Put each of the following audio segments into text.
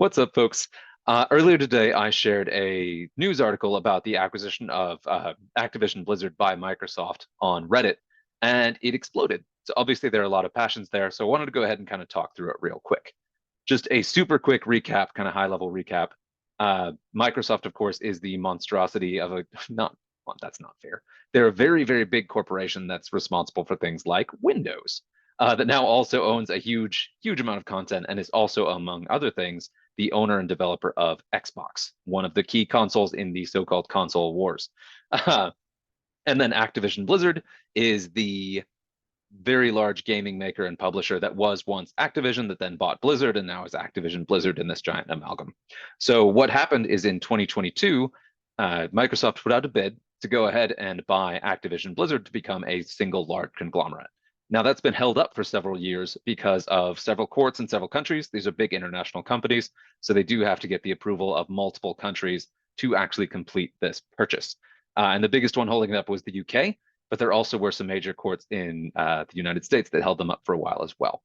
What's up, folks? Earlier today, I shared a news article about the acquisition of Activision Blizzard by Microsoft on Reddit, and it exploded. So obviously, there are a lot of passions there. So I wanted to go ahead and kind of talk through it real quick. Just a super quick recap, kind of high level recap. Microsoft, of course, is the monstrosity of a not. Well, that's not fair. They're a very, very big corporation that's responsible for things like Windows, that now also owns a huge, huge amount of content and is also, among other things, the owner and developer of Xbox, one of the key consoles in the so-called console wars. And then Activision Blizzard is the very large gaming maker and publisher that was once Activision, that then bought Blizzard, and now is Activision Blizzard in this giant amalgam. So what happened is in 2022, Microsoft put out a bid to go ahead and buy Activision Blizzard to become a single large conglomerate. Now, that's been held up for several years because of several courts in several countries. These are big international companies, so they do have to get the approval of multiple countries to actually complete this purchase. And the biggest one holding it up was the UK, but there also were some major courts in the United States that held them up for a while as well.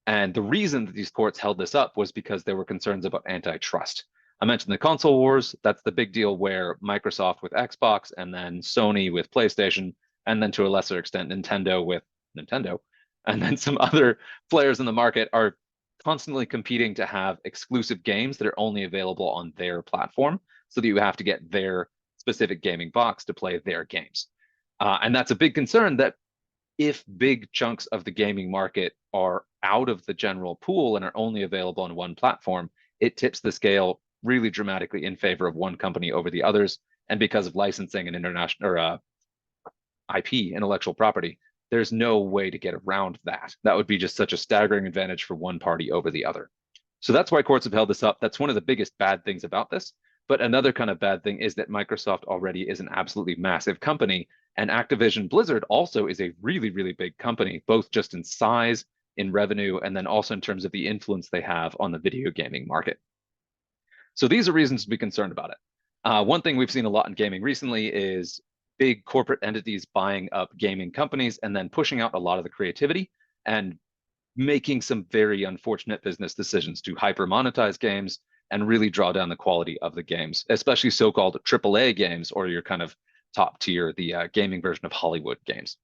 And the reason that these courts held this up was because there were concerns about antitrust. I mentioned the console wars. That's the big deal where Microsoft with Xbox, and then Sony with PlayStation, and then to a lesser extent Nintendo with Nintendo, and then some other players in the market are constantly competing to have exclusive games that are only available on their platform, so that you have to get their specific gaming box to play their games. And that's a big concern, that if big chunks of the gaming market are out of the general pool and are only available on one platform, it tips the scale really dramatically in favor of one company over the others. And because of licensing and international or IP, intellectual property, there's no way to get around that. That would be just such a staggering advantage for one party over the other. So that's why courts have held this up. That's one of the biggest bad things about this. But another kind of bad thing is that Microsoft already is an absolutely massive company, and Activision Blizzard also is a really, really big company, both just in size, in revenue, and then also in terms of the influence they have on the video gaming market. So these are reasons to be concerned about it. One thing we've seen a lot in gaming recently is big corporate entities buying up gaming companies and then pushing out a lot of the creativity and making some very unfortunate business decisions to hyper monetize games and really draw down the quality of the games, especially so-called AAA games, or your kind of top tier, the gaming version of Hollywood games.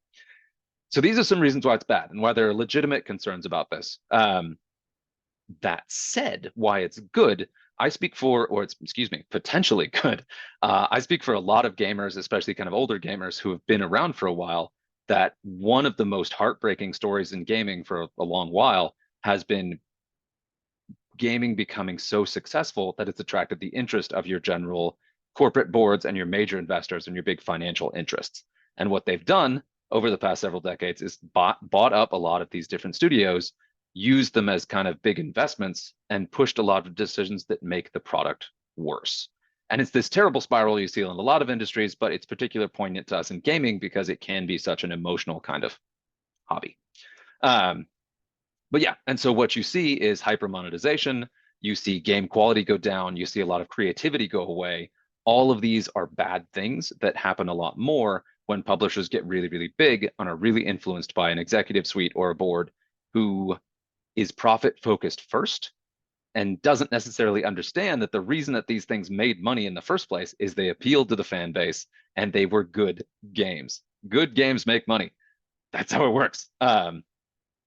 So these are some reasons why it's bad and why there are legitimate concerns about this. That said, why it's good, I speak for, or it's, excuse me, potentially good. I speak for a lot of gamers, especially kind of older gamers who have been around for a while, that one of the most heartbreaking stories in gaming for a long while has been gaming becoming so successful that it's attracted the interest of your general corporate boards and your major investors and your big financial interests. And what they've done over the past several decades is bought up a lot of these different studios, used them as kind of big investments, and pushed a lot of decisions that make the product worse. And it's this terrible spiral you see in a lot of industries, but it's particularly poignant to us in gaming because it can be such an emotional kind of hobby. But yeah, and so what you see is hyper monetization. You see game quality go down. You see a lot of creativity go away. All of these are bad things that happen a lot more when publishers get really, really big and are really influenced by an executive suite or a board who is profit focused first and doesn't necessarily understand that the reason that these things made money in the first place is they appealed to the fan base and they were good games. Good games make money. That's how it works.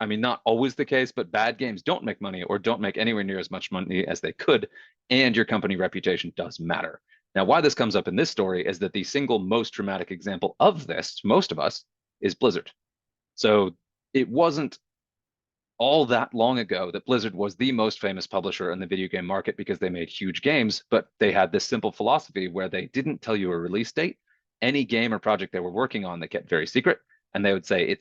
I mean, not always the case, but bad games don't make money or don't make anywhere near as much money as they could, and your company reputation does matter. Now, why this comes up in this story is that the single most dramatic example of this, to most of us, is Blizzard. So it wasn't all that long ago that Blizzard was the most famous publisher in the video game market because they made huge games, but they had this simple philosophy where they didn't tell you a release date. Any game or project they were working on, they kept very secret, and they would say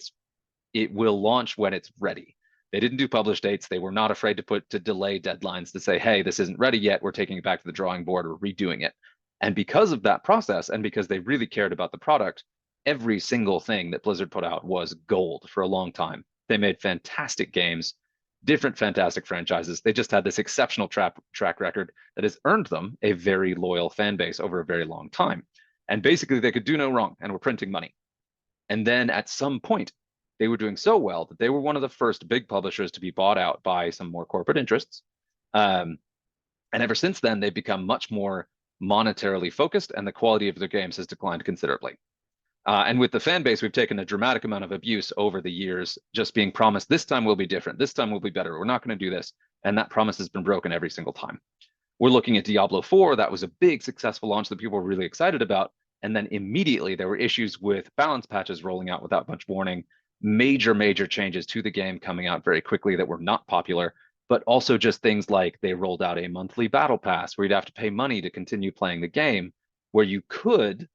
it will launch when it's ready. They didn't do publish dates. They were not afraid to delay deadlines to say, hey, this isn't ready yet. We're taking it back to the drawing board or redoing it. And because of that process, and because they really cared about the product, every single thing that Blizzard put out was gold for a long time. They made fantastic games, different fantastic franchises. They just had this exceptional track record that has earned them a very loyal fan base over a very long time. And basically, they could do no wrong and were printing money. And then at some point, they were doing so well that they were one of the first big publishers to be bought out by some more corporate interests. And ever since then, they've become much more monetarily focused, and the quality of their games has declined considerably. And with the fan base, we've taken a dramatic amount of abuse over the years, just being promised this time will be different, this time will be better, we're not going to do this. And that promise has been broken every single time. We're looking at Diablo 4. That was a big successful launch that people were really excited about. And then immediately there were issues with balance patches rolling out without much warning, major changes to the game coming out very quickly that were not popular, but also just things like they rolled out a monthly battle pass where you'd have to pay money to continue playing the game, where you could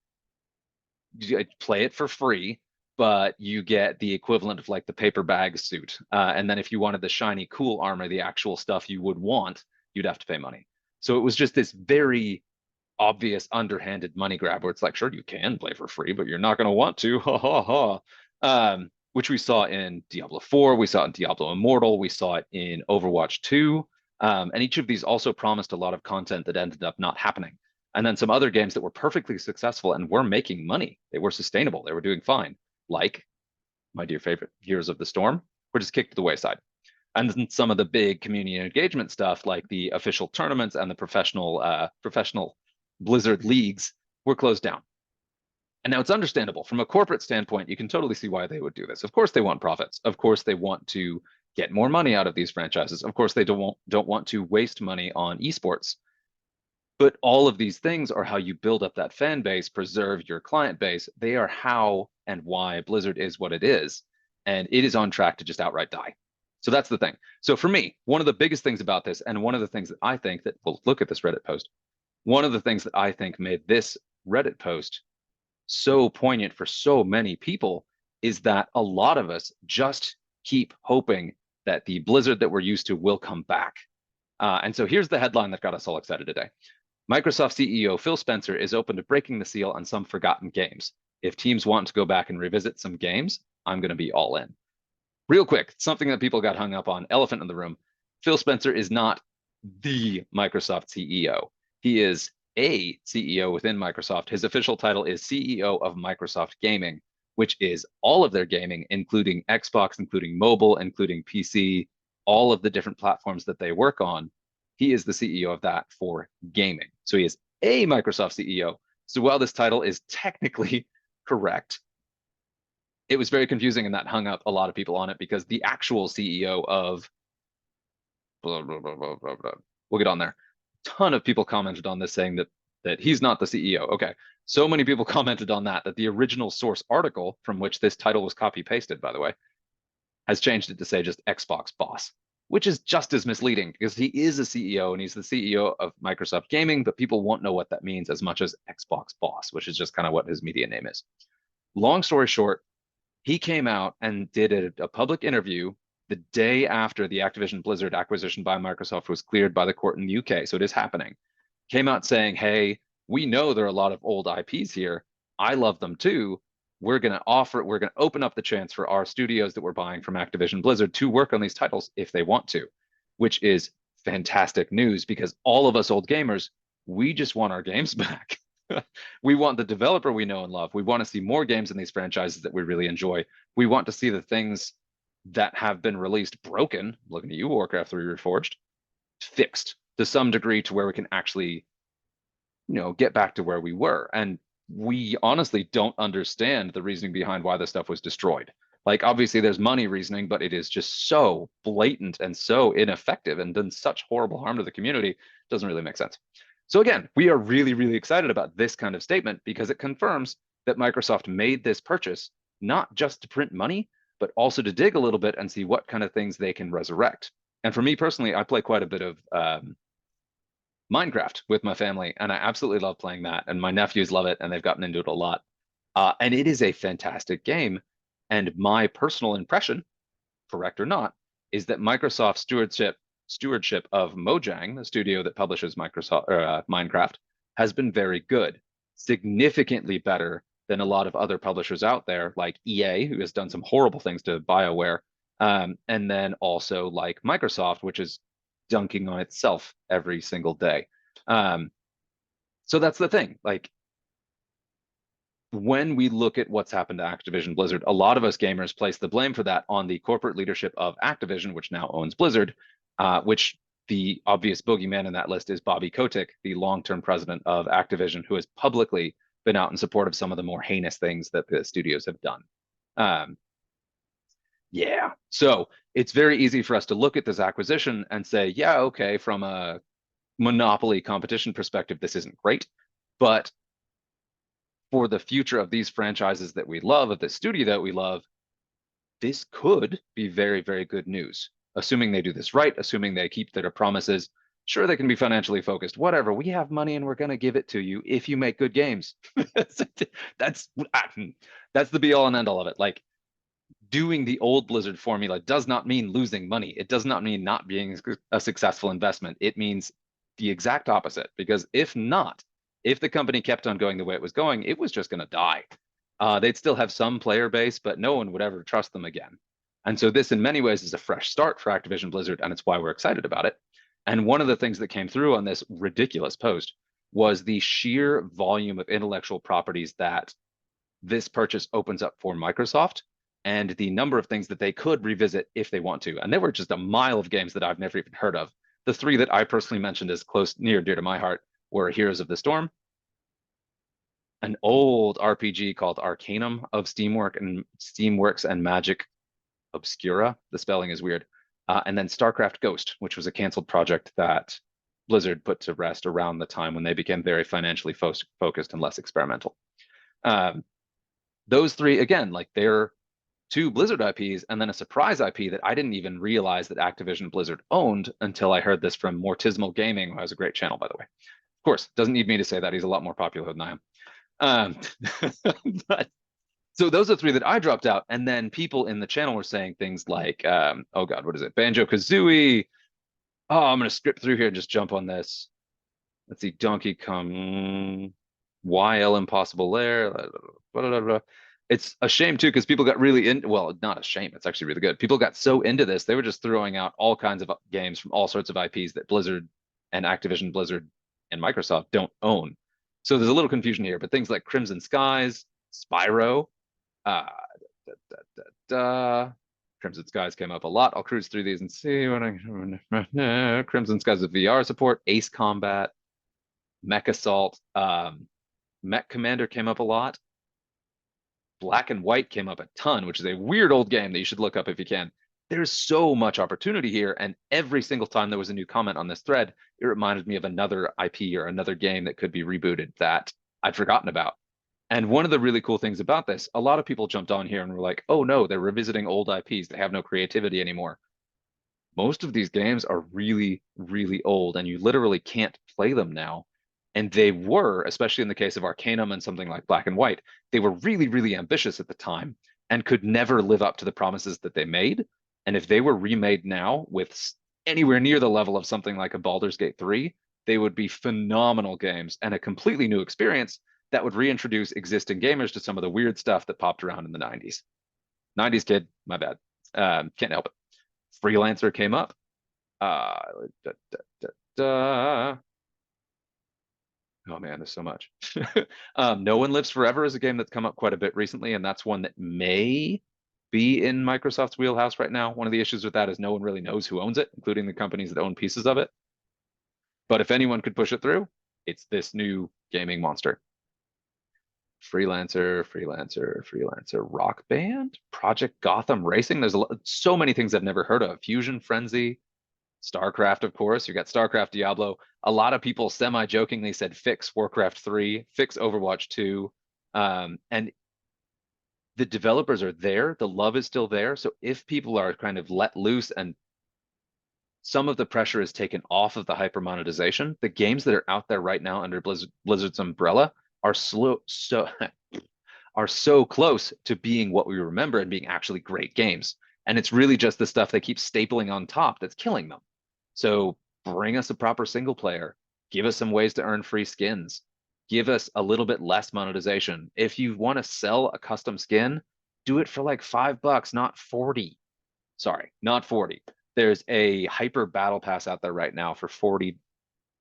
play it for free, but you get the equivalent of like the paper bag suit. And then if you wanted the shiny, cool armor, the actual stuff you would want, you'd have to pay money. So it was just this very obvious underhanded money grab where it's like, sure, you can play for free, but you're not going to want to. Ha ha ha. Which we saw in Diablo 4, we saw it in Diablo Immortal, we saw it in Overwatch 2. And each of these also promised a lot of content that ended up not happening. And then some other games that were perfectly successful and were making money. They were sustainable. They were doing fine. Like my dear favorite Heroes of the Storm were just kicked to the wayside. And then some of the big community engagement stuff, like the official tournaments and the professional Blizzard leagues, were closed down. And now it's understandable from a corporate standpoint. You can totally see why they would do this. Of course, they want profits. Of course, they want to get more money out of these franchises. Of course, they don't want to waste money on esports. But all of these things are how you build up that fan base, preserve your client base. They are how and why Blizzard is what it is. And it is on track to just outright die. So that's the thing. So for me, one of the biggest things about this, and one of the things that I think that, well, look at this Reddit post. One of the things that I think made this Reddit post so poignant for so many people is that a lot of us just keep hoping that the Blizzard that we're used to will come back. And so here's the headline that got us all excited today. Microsoft CEO Phil Spencer is open to breaking the seal on some forgotten games. If teams want to go back and revisit some games, I'm going to be all in. Real quick, something that people got hung up on, elephant in the room. Phil Spencer is not the Microsoft CEO. He is a CEO within Microsoft. His official title is CEO of Microsoft Gaming, which is all of their gaming, including Xbox, including mobile, including PC, all of the different platforms that they work on. He is the CEO of that for gaming. So he is a Microsoft CEO. So while this title is technically correct, it was very confusing and that hung up a lot of people on it because the actual CEO of blah, blah, blah, blah, blah, blah. We'll get on there. A ton of people commented on this saying that he's not the CEO. Okay. So many people commented on that the original source article from which this title was copy pasted, by the way, has changed it to say just Xbox boss, which is just as misleading because he is a CEO and he's the CEO of Microsoft Gaming, but people won't know what that means as much as Xbox boss, which is just kind of what his media name is. Long story short, he came out and did a public interview the day after the Activision Blizzard acquisition by Microsoft was cleared by the court in the UK. So it is happening. Came out saying, hey, we know there are a lot of old IPs here. I love them too. We're going to open up the chance for our studios that we're buying from Activision Blizzard to work on these titles if they want to, which is fantastic news because all of us old gamers, we just want our games back. We want the developer we know and love. We want to see more games in these franchises that we really enjoy. We want to see the things that have been released broken, looking at you, Warcraft 3 Reforged, fixed to some degree to where we can actually, get back to where we were. And we honestly don't understand the reasoning behind why this stuff was destroyed. Like, obviously, there's money reasoning, but it is just so blatant and so ineffective and done such horrible harm to the community. It doesn't really make sense. So again, we are really excited about this kind of statement because it confirms that Microsoft made this purchase not just to print money, but also to dig a little bit and see what kind of things they can resurrect. And for me personally, I play quite a bit of Minecraft with my family, and I absolutely love playing that. And my nephews love it, and they've gotten into it a lot. And it is a fantastic game. And my personal impression, correct or not, is that Microsoft stewardship of Mojang, the studio that publishes Minecraft, has been very good, significantly better than a lot of other publishers out there, like EA, who has done some horrible things to BioWare, and then also like Microsoft, which is dunking on itself every single day. So that's the thing. Like, when we look at what's happened to Activision Blizzard, a lot of us gamers place the blame for that on the corporate leadership of Activision, which now owns Blizzard, which the obvious boogeyman in that list is Bobby Kotick, the long-term president of Activision, who has publicly been out in support of some of the more heinous things that the studios have done. Um, yeah, so it's very easy for us to look at this acquisition and say, yeah, okay, from a monopoly competition perspective, this isn't great, but for the future of these franchises that we love, of the studio that we love, this could be very, very good news. Assuming they do this right, assuming they keep their promises. Sure, they can be financially focused. Whatever. We have money and we're going to give it to you if you make good games. that's that's the be all and end all of it. Like doing the old Blizzard formula does not mean losing money. It does not mean not being a successful investment. It means the exact opposite. Because if not, if the company kept on going the way it was going, it was just going to die. They'd still have some player base, but no one would ever trust them again. And so this, in many ways, is a fresh start for Activision Blizzard, and it's why we're excited about it. And one of the things that came through on this ridiculous post was the sheer volume of intellectual properties that this purchase opens up for Microsoft and the number of things that they could revisit if they want to. And there were just a mile of games that I've never even heard of. The three that I personally mentioned as close, near, dear to my heart were Heroes of the Storm, an old RPG called Arcanum of Steamworks and Magic Obscura. The spelling is weird. And then StarCraft Ghost, which was a canceled project that Blizzard put to rest around the time when they became very financially focused and less experimental. Those three, again, like they're two Blizzard IPs and then a surprise IP that I didn't even realize that Activision Blizzard owned until I heard this from Mortismal Gaming, who has a great channel, by the way. Of course, doesn't need me to say that. He's a lot more popular than I am. But so those are three that I dropped out. And then people in the channel were saying things like, oh God, what is it? Banjo-Kazooie. Oh, I'm going to skip through here and just jump on this. Let's see, Donkey Kong, YL Impossible Lair. Blah, blah, blah. It's a shame too, because people got really in. Well, not a shame. It's actually really good. People got so into this, they were just throwing out all kinds of games from all sorts of IPs that Blizzard and Activision Blizzard and Microsoft don't own. So there's a little confusion here, but things like Crimson Skies, Spyro, uh, da, da, da, da. Crimson Skies came up a lot. I'll cruise through these and see what I. Crimson Skies with VR support, Ace Combat, Mech Assault, Mech Commander came up a lot. Black and White came up a ton, which is a weird old game that you should look up if you can. There's so much opportunity here, and every single time there was a new comment on this thread, it reminded me of another IP or another game that could be rebooted that I'd forgotten about. And one of the really cool things about this, a lot of people jumped on here and were like, oh no, they're revisiting old IPs. They have no creativity anymore. Most of these games are really, really old, and you literally can't play them now. And they were, especially in the case of Arcanum and something like Black and White, they were really, really ambitious at the time and could never live up to the promises that they made. And if they were remade now with anywhere near the level of something like a Baldur's Gate 3, they would be phenomenal games and a completely new experience that would reintroduce existing gamers to some of the weird stuff that popped around in the 90s. 90s kid, my bad. Can't help it. Freelancer came up. Oh man, there's so much. No One Lives Forever is a game that's come up quite a bit recently, and that's one that may be in Microsoft's wheelhouse right now. One of the issues with that is no one really knows who owns it, including the companies that own pieces of it. But if anyone could push it through, it's this new gaming monster. Freelancer, Rock Band, Project Gotham Racing. There's so many things I've never heard of. Fusion Frenzy, StarCraft, of course. You got StarCraft, Diablo. A lot of people semi-jokingly said fix Warcraft 3, fix Overwatch 2. And the developers are there. The love is still there. So if people are kind of let loose and some of the pressure is taken off of the hyper monetization, the games that are out there right now under Blizzard's umbrella are are so close to being what we remember and being actually great games. And it's really just the stuff they keep stapling on top that's killing them. So bring us a proper single player, give us some ways to earn free skins, give us a little bit less monetization. If you want to sell a custom skin, do it for like $5, not 40. Sorry, not 40. There's a hyper battle pass out there right now for $40,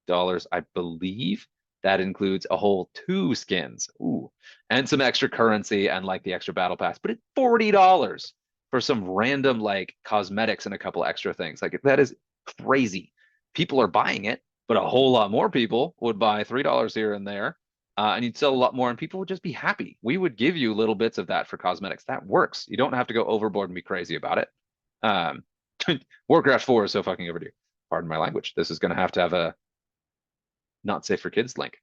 I believe. That includes a whole 2 skins, ooh, and some extra currency and like the extra battle pass. But it's $40 for some random like cosmetics and a couple extra things. Like that is crazy. people are buying it, but a whole lot more people would buy $3 here and there, and you'd sell a lot more, and people would just be happy. We would give you little bits of that for cosmetics. That works. You don't have to go overboard and be crazy about it. Um, Warcraft 4 is so fucking overdue. Pardon my language. This is going to have a not safe for kids link.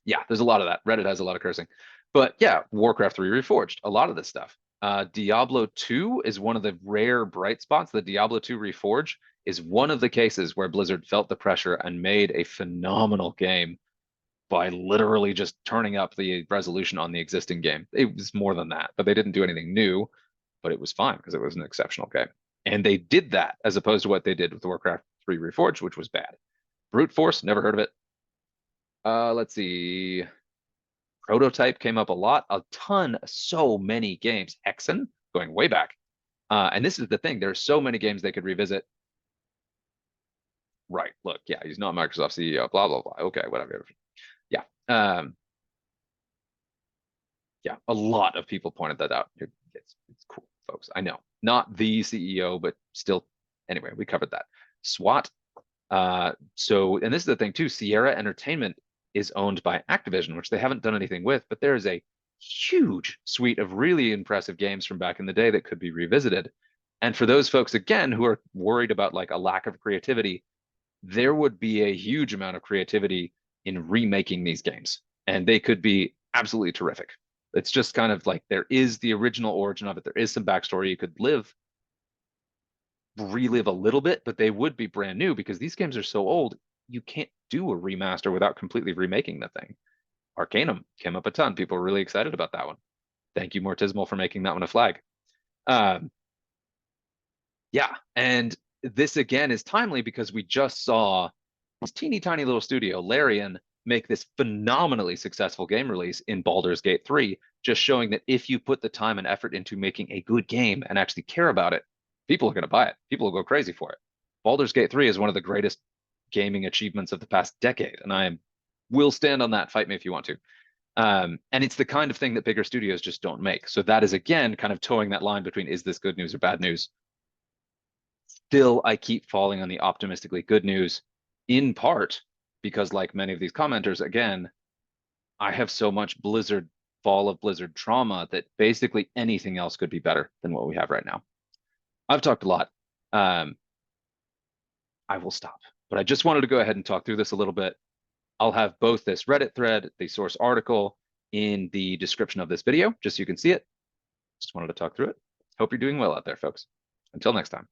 Yeah, there's a lot of that. Reddit has a lot of cursing. But yeah, Warcraft 3 Reforged, a lot of this stuff. Diablo 2 is one of the rare bright spots. The Diablo 2 Reforge is one of the cases where Blizzard felt the pressure and made a phenomenal game by literally just turning up the resolution on the existing game. It was more than that, but they didn't do anything new, but it was fine because it was an exceptional game. And they did that as opposed to what they did with Warcraft 3 Reforged, which was bad. Brute Force, never heard of it. Let's see. Prototype came up a lot, a ton, so many games. Hexen, going way back. And this is the thing, there's so many games they could revisit. Right, look, yeah, he's not Microsoft CEO, blah, blah, blah. Okay, whatever. Yeah. Yeah, a lot of people pointed that out. It's cool, folks. I know. Not the CEO, but still, anyway, we covered that. SWAT. And this is the thing too, Sierra Entertainment is owned by Activision, which they haven't done anything with, but there is a huge suite of really impressive games from back in the day that could be revisited. And for those folks, again, who are worried about like a lack of creativity, there would be a huge amount of creativity in remaking these games, and they could be absolutely terrific. It's just kind of like there is the original origin of it. There is some backstory you could relive a little bit, but they would be brand new because these games are so old. You can't do a remaster without completely remaking the thing. Arcanum came up a ton. People were really excited about that one. Thank you, Mortismal, for making that one a flag. Um, yeah, and this again is timely because we just saw this teeny tiny little studio, Larian, make this phenomenally successful game release in Baldur's Gate 3, just showing that if you put the time and effort into making a good game and actually care about it, people are going to buy it. People will go crazy for it. Baldur's Gate 3 is one of the greatest gaming achievements of the past decade, and I will stand on that. Fight me if you want to. And it's the kind of thing that bigger studios just don't make. So that is, again, kind of towing that line between is this good news or bad news? Still, I keep falling on the optimistically good news, in part because, like many of these commenters, again, I have so much Blizzard, fall of Blizzard trauma that basically anything else could be better than what we have right now. I've talked a lot. I will stop, but I just wanted to go ahead and talk through this a little bit. I'll have both this Reddit thread, the source article in the description of this video, just so you can see it. Just wanted to talk through it. Hope you're doing well out there, folks. Until next time.